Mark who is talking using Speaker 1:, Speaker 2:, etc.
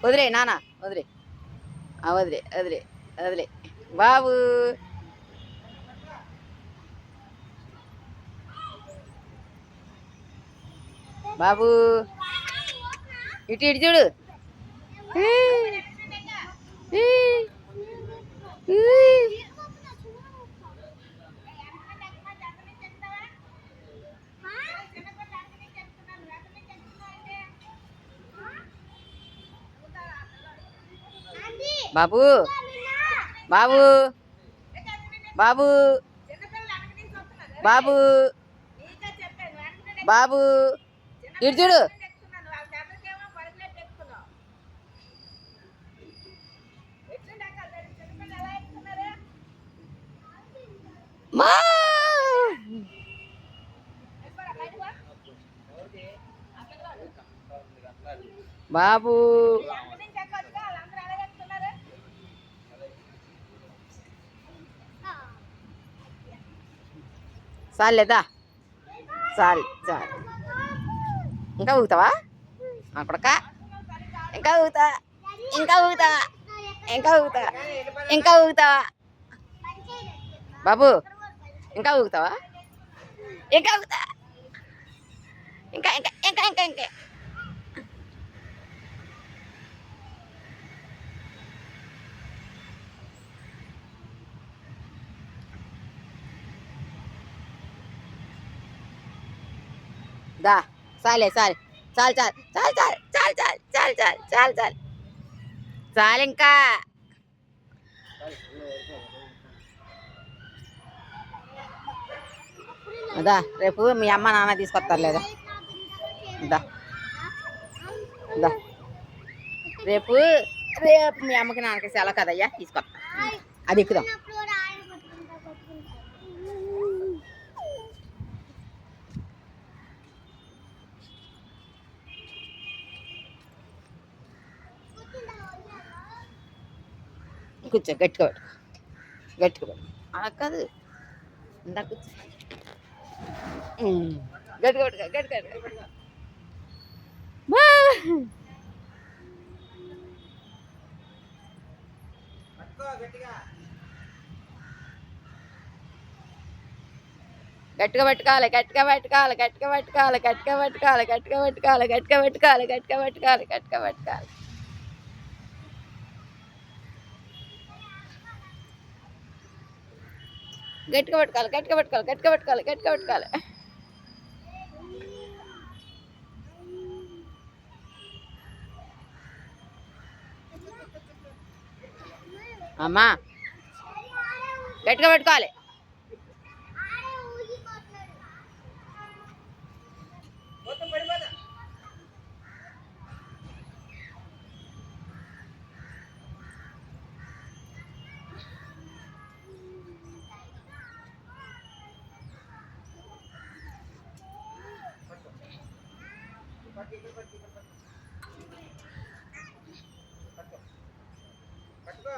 Speaker 1: వదిలే నాన్న వదిలే వదిలే వదిలే వదిలే బాబు బాబు ఇటు ఇటు చూడు బాబు బాబు బాబు బాబు బాబు ఇటు చూడు మా బాబు చాలేదా చాలు చాలు ఇంకా ఊగుతావా అక్కడక ఇంకా ఊగుతా ఇంకా ఊగుతా ఇంకా ఊగుతా ఇంకా ఊగుతావా బాబు ఇంకా ఊగుతావా ఇంకా ఊగుతా ఇంకా ఇంకా ఇంకా ఇంకా ఇంకా దా చాలే చాలు చాలు చాలు చాలు చాలు చాలు చాలు చాలు చాలు చాలు చాలు ఇంకా అదా రేపు మీ అమ్మ నాన్న తీసుకొస్తారు లేదా దా దా రేపు రేపు మీ అమ్మకి నాన్నకి సెలవు కదయ్యా తీసుకొస్తా అది ఎక్కుదాం కూర్చో గట్టిగా పట్టు గట్టిగా పట్టు అలా కాదు ఇందా కూర్చో గట్టిగా పట్టుకో గట్టిగా గట్టిగా పట్టుకోవాలి గట్టిగా పట్టుకోవాలి గట్టిగా పట్టుకోవాలి గట్టిగా పట్టుకోవాలి గట్టిగా పట్టుకోవాలి గట్టిగా పట్టుకోవాలి గట్టిగా పట్టుకోవాలి గట్టిగా పట్టుకోవాలి గట్టిగా పట్టుకోవాలి గట్టిగా పట్టుకోవాలి గట్టిగా పట్టుకోవాలి గట్టిగా పట్టుకోవాలి అమ్మా గట్టిగా పట్టుకోవాలి పట్టుకో